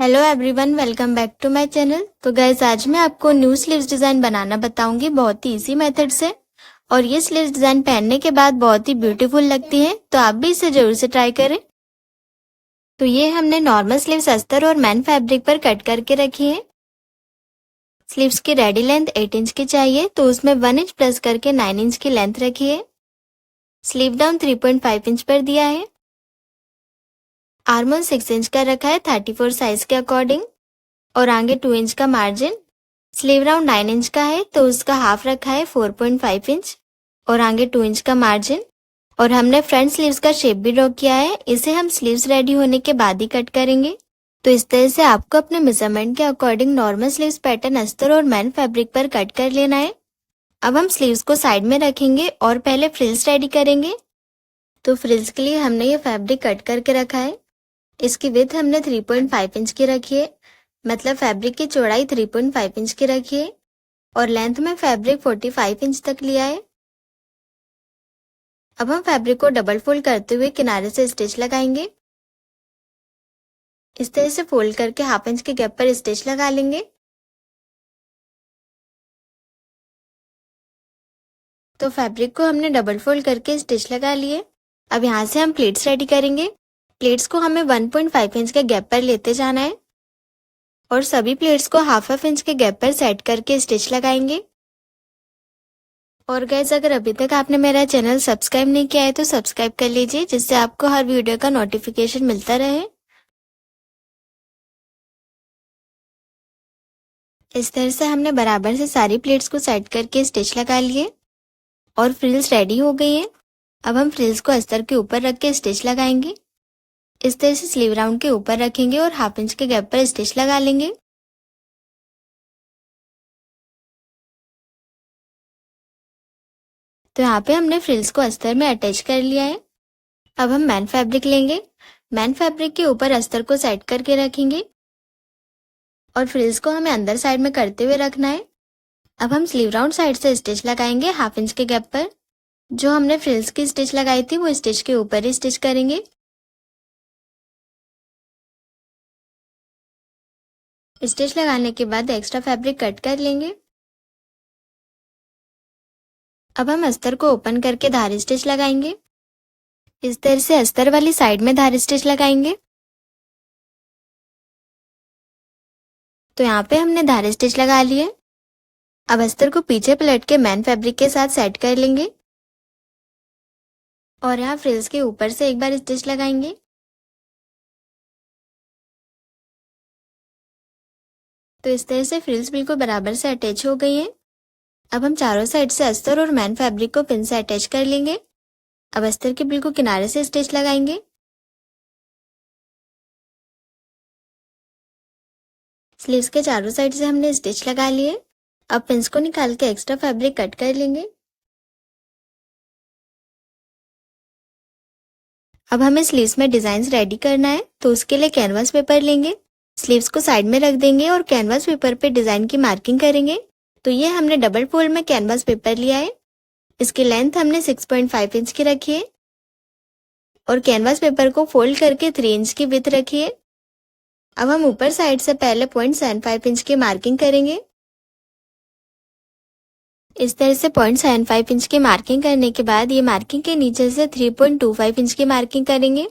Hello everyone, welcome back to my channel. तो guys, आज मैं आपको न्यू स्लीव्स डिजाइन बनाना बताऊंगी बहुत ही इजी मेथड से। और ये स्लीव्स डिजाइन पहनने के बाद बहुत ही ब्यूटीफुल लगती है, तो आप भी इसे जरूर से ट्राई करें। तो ये हमने नॉर्मल स्लीव्स अस्तर और मैन फैब्रिक पर कट करके रखी है। स्लीव्स की रेडी लेंथ 8 इंच की चाहिए, तो उसमें 1 इंच प्लस करके 9 इंच की लेंथ रखी है। स्लीव डाउन 3.5 इंच पर दिया है। आर्म होल 6 इंच का रखा है 34 साइज के अकॉर्डिंग, और आगे 2 इंच का मार्जिन। स्लीव राउंड 9 इंच का है, तो उसका हाफ रखा है 4.5 इंच, और आगे 2 इंच का मार्जिन। और हमने फ्रंट स्लीव्स का शेप भी ड्रॉ किया है, इसे हम स्लीव्स रेडी होने के बाद ही कट करेंगे। तो इस तरह से आपको अपने मेजरमेंट के अकॉर्डिंग नॉर्मल स्लीव्स पैटर्न अस्तर और मैन फैब्रिक पर कट कर लेना है। अब हम स्लीव्स को साइड में रखेंगे और पहले फ्रिल्स रेडी करेंगे। तो फ्रिल्स के लिए हमने ये फैब्रिक कट करके रखा है। इसकी विड्थ हमने 3.5 इंच की रखी है, मतलब फैब्रिक की चौड़ाई 3.5 इंच की रखी है, और लेंथ में फैब्रिक 45 इंच तक लिया है। अब हम फैब्रिक को डबल फोल्ड करते हुए किनारे से स्टिच लगाएंगे। इस तरह से फोल्ड करके हाफ इंच के गैप पर स्टिच लगा लेंगे। तो फैब्रिक को हमने डबल फोल्ड करके स्टिच लगा लिए। अब यहाँ से हम प्लेट्स रेडी करेंगे। प्लेट्स को हमें 1.5 इंच के गैप पर लेते जाना है, और सभी प्लेट्स को हाफ इंच के गैप पर सेट करके स्टिच लगाएंगे। और गाइस, अगर अभी तक आपने मेरा चैनल सब्सक्राइब नहीं किया है तो सब्सक्राइब कर लीजिए, जिससे आपको हर वीडियो का नोटिफिकेशन मिलता रहे। इस तरह से हमने बराबर से सारी प्लेट्स को सेट करके स्टिच लगा लिए, और फ्रिल्स रेडी हो गई हैं। अब हम फ्रिल्स को अस्तर के ऊपर रख के स्टिच लगाएंगे। इस तरह से स्लीव राउंड के ऊपर रखेंगे और हाफ इंच के गैप पर स्टिच लगा लेंगे। तो यहाँ पे हमने फ्रिल्स को अस्तर में अटैच कर लिया है। अब हम मैन फैब्रिक लेंगे। मैन फैब्रिक के ऊपर अस्तर को सेट करके रखेंगे, और फ्रिल्स को हमें अंदर साइड में करते हुए रखना है। अब हम स्लीव राउंड साइड से स्टिच लगाएंगे हाफ इंच के गैप पर। जो हमने फ्रिल्स की स्टिच लगाई थी वो स्टिच के ऊपर ही स्टिच करेंगे। स्टिच लगाने के बाद एक्स्ट्रा फैब्रिक कट कर लेंगे। अब हम अस्तर को ओपन करके धारी स्टिच लगाएंगे। इस तरह से अस्तर वाली साइड में धारी स्टिच लगाएंगे। तो यहाँ पे हमने धारी स्टिच लगा ली है। अब अस्तर को पीछे पलट के मैन फैब्रिक के साथ सेट कर लेंगे, और यहाँ फ्रिल्स के ऊपर से एक बार स्टिच लगाएंगे। तो इस तरह से फ्रिल्स बिल्कुल बराबर से अटैच हो गई हैं। अब हम चारों साइड से अस्तर और मैन फैब्रिक को पिन से अटैच कर लेंगे। अब अस्तर के बिल्कुल किनारे से स्टिच लगाएंगे। स्लीव्स के चारों साइड से हमने स्टिच लगा लिए। अब पिंस को निकाल के एक्स्ट्रा फैब्रिक कट कर लेंगे। अब हमें स्लीव्स में डिजाइन रेडी करना है, तो उसके लिए कैनवास पेपर लेंगे। स्लीव्स को साइड में रख देंगे और कैनवास पेपर पे डिजाइन की मार्किंग करेंगे। तो ये हमने डबल फोल्ड में कैनवास पेपर लिया है। इसकी लेंथ हमने 6.5 इंच की रखी है, और कैनवास पेपर को फोल्ड करके 3 इंच की विड्थ रखी है। अब हम ऊपर साइड से पहले 0.75 इंच की मार्किंग करेंगे। इस तरह से 0.75 इंच की मार्किंग करने के बाद ये मार्किंग के नीचे से 3.25 इंच की मार्किंग करेंगे।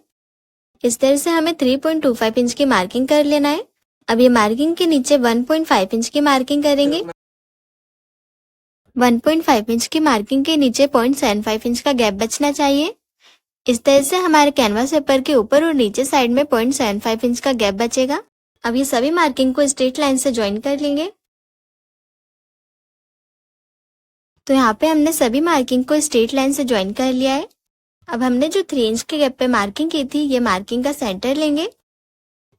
इस तरह से हमें 3.25 इंच की मार्किंग कर लेना है। अब ये मार्किंग के नीचे 1.5 इंच की मार्किंग करेंगे। 1.5 इंच की मार्किंग के नीचे 0.75 इंच का गैप बचना चाहिए। इस तरह से हमारे कैनवास पेपर के ऊपर और नीचे साइड में 0.75 इंच का गैप बचेगा। अब ये सभी मार्किंग को स्ट्रेट लाइन से ज्वाइन कर लेंगे। तो यहाँ पे हमने सभी मार्किंग को स्ट्रेट लाइन से ज्वाइन कर लिया है। अब हमने जो 3 इंच के गैप पे मार्किंग की थी, ये मार्किंग का सेंटर लेंगे।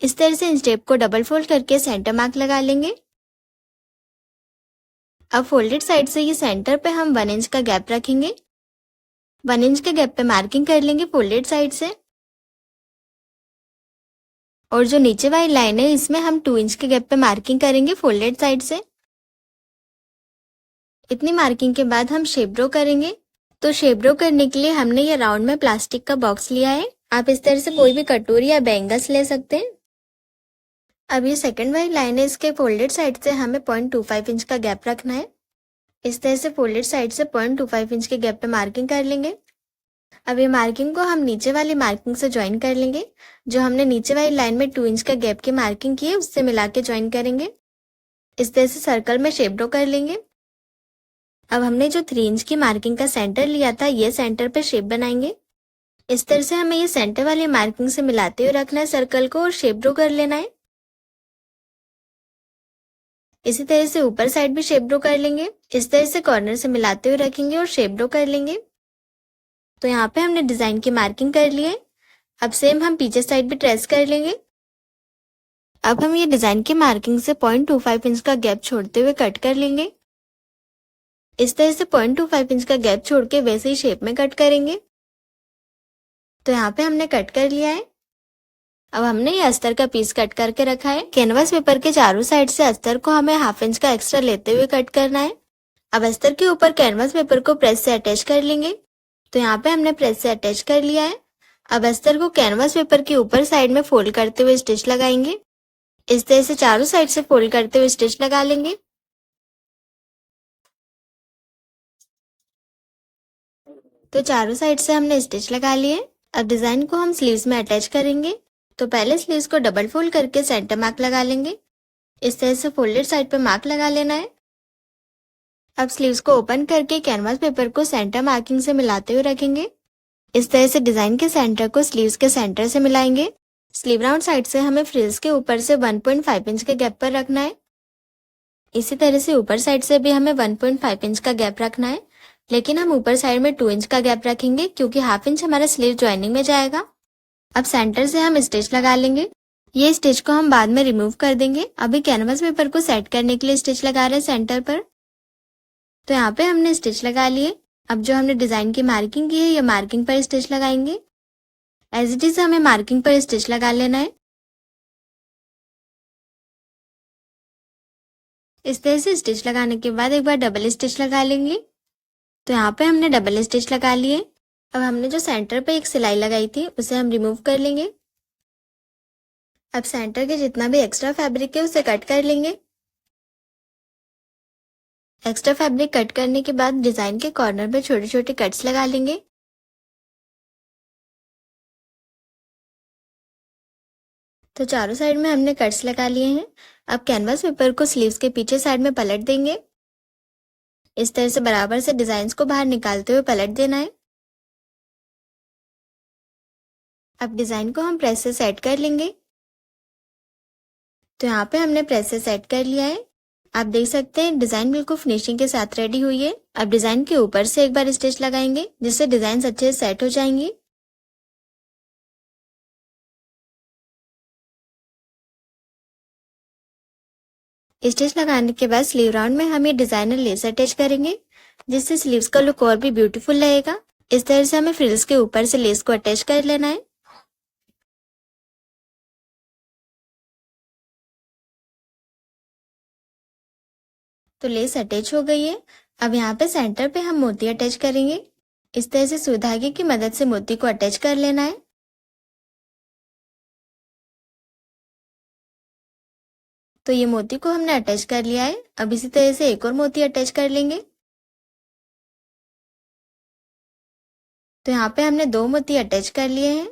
इस तरह से इंच टेप को डबल फोल्ड करके सेंटर मार्क लगा लेंगे। अब फोल्डेड साइड से ये सेंटर पे हम 1 इंच का गैप रखेंगे। 1 इंच के गैप पे मार्किंग कर लेंगे फोल्डेड साइड से। और जो नीचे वाली लाइन है, इसमें हम 2 इंच के गैप पे मार्किंग करेंगे फोल्डेड साइड से। इतनी मार्किंग के बाद हम शेप ड्रॉ करेंगे। तो शेप ड्रॉ करने के लिए हमने ये राउंड में प्लास्टिक का बॉक्स लिया है। आप इस तरह से कोई भी कटोरी या बैंगल्स ले सकते हैं। अब ये सेकंड वाली लाइन है, इसके फोल्डेड साइड से हमें 0.25 इंच का गैप रखना है। इस तरह से फोल्डेड साइड से 0.25 इंच के गैप पे मार्किंग कर लेंगे। अब ये मार्किंग को हम नीचे वाली मार्किंग से ज्वाइन कर लेंगे। जो हमने नीचे वाली लाइन में 2 इंच का गैप की मार्किंग की है उससे मिला के ज्वाइन करेंगे। इस तरह से सर्कल में शेप ड्रॉ कर लेंगे। अब हमने जो 3 इंच की मार्किंग का सेंटर लिया था, ये सेंटर पे शेप बनाएंगे। इस तरह से हमें ये सेंटर वाली मार्किंग से मिलाते हुए रखना है सर्कल को और शेप ड्रॉ कर लेना है। इसी तरह से ऊपर साइड भी शेप ड्रॉ कर लेंगे। इस तरह से कॉर्नर से मिलाते हुए रखेंगे और शेप ड्रॉ कर लेंगे। तो यहाँ पे हमने डिजाइन की मार्किंग कर ली है। अब सेम हम पीछे साइड भी ट्रेस कर लेंगे। अब हम ये डिजाइन की मार्किंग से 0.25 इंच का गैप छोड़ते हुए कट कर लेंगे। इस तरह से 0.25 इंच का गैप छोड़ के वैसे ही शेप में कट करेंगे। तो यहाँ पे हमने कट कर लिया है। अब हमने ये अस्तर का पीस कट करके रखा है। कैनवास पेपर के चारों साइड से अस्तर को हमें ½ इंच का एक्स्ट्रा लेते हुए कट करना है। अब अस्तर के ऊपर कैनवास पेपर को प्रेस से अटैच कर लेंगे। तो यहाँ पे हमने प्रेस से अटैच कर लिया है। अब अस्तर को कैनवास पेपर के ऊपर साइड में फोल्ड करते हुए स्टिच लगाएंगे। इस तरह से चारों साइड से फोल्ड करते हुए स्टिच लगा लेंगे। तो चारों साइड से हमने स्टिच लगा लिए। अब डिजाइन को हम स्लीव्स में अटैच करेंगे। तो पहले स्लीव्स को डबल फोल्ड करके सेंटर मार्क लगा लेंगे। इस तरह से फोल्डेड साइड पे मार्क लगा लेना है। अब स्लीव्स को ओपन करके कैनवास पेपर को सेंटर मार्किंग से मिलाते हुए रखेंगे। इस तरह से डिजाइन के सेंटर को स्लीव्स के सेंटर से मिलाएंगे। स्लीव राउंड साइड से हमें फ्रिल्स के ऊपर से 1.5 इंच के गैप पर रखना है। इसी तरह से ऊपर साइड से भी हमें 1.5 इंच का गैप रखना है, लेकिन हम ऊपर साइड में 2 इंच का गैप रखेंगे क्योंकि ½ इंच हमारा स्लीव ज्वाइनिंग में जाएगा। अब सेंटर से हम स्टिच लगा लेंगे। ये स्टिच को हम बाद में रिमूव कर देंगे। अभी कैनवास पेपर को सेट करने के लिए स्टिच लगा रहे हैं सेंटर पर। तो यहाँ पे हमने स्टिच लगा लिए। अब जो हमने डिजाइन की मार्किंग की है, ये मार्किंग पर स्टिच लगाएंगे। एज इट इज हमें मार्किंग पर स्टिच लगा लेना है। इस तरह से स्टिच लगाने के बाद एक बार डबल स्टिच लगा लेंगे। तो यहाँ पे हमने डबल स्टिच लगा लिए। अब हमने जो सेंटर पे एक सिलाई लगाई थी उसे हम रिमूव कर लेंगे। अब सेंटर के जितना भी एक्स्ट्रा फैब्रिक है उसे कट कर लेंगे। एक्स्ट्रा फैब्रिक कट करने के बाद डिजाइन के कॉर्नर पे छोटे छोटे कट्स लगा लेंगे। तो चारों साइड में हमने कट्स लगा लिए हैं। अब कैनवास पेपर को स्लीव्स के पीछे साइड में पलट देंगे। इस तरह से बराबर से डिजाइन को बाहर निकालते हुए पलट देना है। अब डिजाइन को हम प्रेस से सेट कर लेंगे। तो यहाँ पे हमने प्रेस से सेट कर लिया है। आप देख सकते हैं डिजाइन बिल्कुल फिनिशिंग के साथ रेडी हुई है। अब डिजाइन के ऊपर से एक बार स्टिच लगाएंगे जिससे डिजाइन अच्छे से सेट हो जाएंगी। स्टिच लगाने के बाद स्लीव राउंड में हम ये डिजाइनर लेस अटैच करेंगे जिससे स्लीव्स का लुक और भी ब्यूटीफुल रहेगा। इस तरह से हमें फ्रिल्स के ऊपर से लेस को अटैच कर लेना है। तो लेस अटैच हो गई है। अब यहाँ पे सेंटर पे हम मोती अटैच करेंगे। इस तरह से सुई धागे की मदद से मोती को अटैच कर लेना है। तो ये मोती को हमने अटैच कर लिया है। अब इसी तरह से एक और मोती अटैच कर लेंगे। तो यहाँ पे हमने 2 मोती अटैच कर लिए हैं।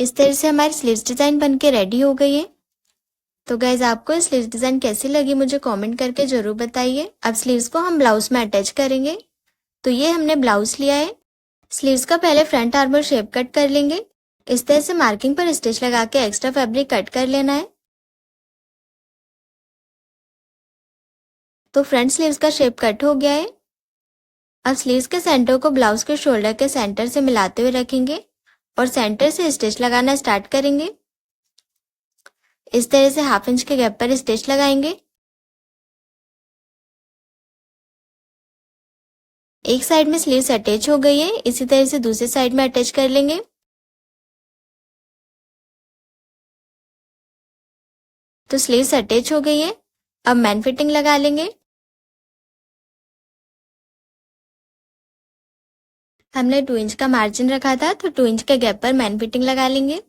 इस तरह से हमारी स्लीव्स डिजाइन बनके रेडी हो गई है। तो गाइज आपको स्लीव्स डिजाइन कैसी लगी मुझे कमेंट करके जरूर बताइए। अब स्लीव्स को हम ब्लाउज में अटैच करेंगे। तो ये हमने ब्लाउज लिया है। स्लीव्स का पहले फ्रंट आर्मर शेप कट कर लेंगे। इस तरह से मार्किंग पर स्टिच लगा के एक्स्ट्रा फैब्रिक कट कर लेना है। तो फ्रंट स्लीव्स का शेप कट हो गया है। अब स्लीव्स के सेंटर को ब्लाउज के शोल्डर के सेंटर से मिलाते हुए रखेंगे और सेंटर से स्टिच लगाना स्टार्ट करेंगे। इस तरह से ½ इंच के गैप पर स्टिच लगाएंगे। एक साइड में स्लीव्स अटैच हो गई है, इसी तरह से दूसरी साइड में अटैच कर लेंगे। तो स्लीव्स अटैच हो गई है। अब मैन फिटिंग लगा लेंगे। हमने 2 इंच का मार्जिन रखा था तो 2 इंच के गैप पर मैन फिटिंग लगा लेंगे।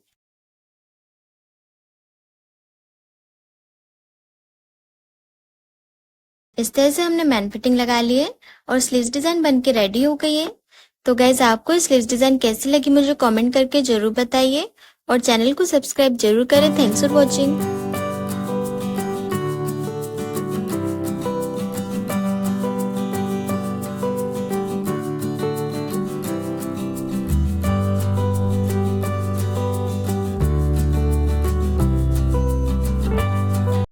इस तरह से हमने मैन फिटिंग लगा ली है और स्लीव्स डिजाइन बन के रेडी हो गई है। तो गाइज आपको ये स्लीव्स डिजाइन कैसी लगी मुझे कमेंट करके जरूर बताइए और चैनल को सब्सक्राइब जरूर करें। Thanks for watching.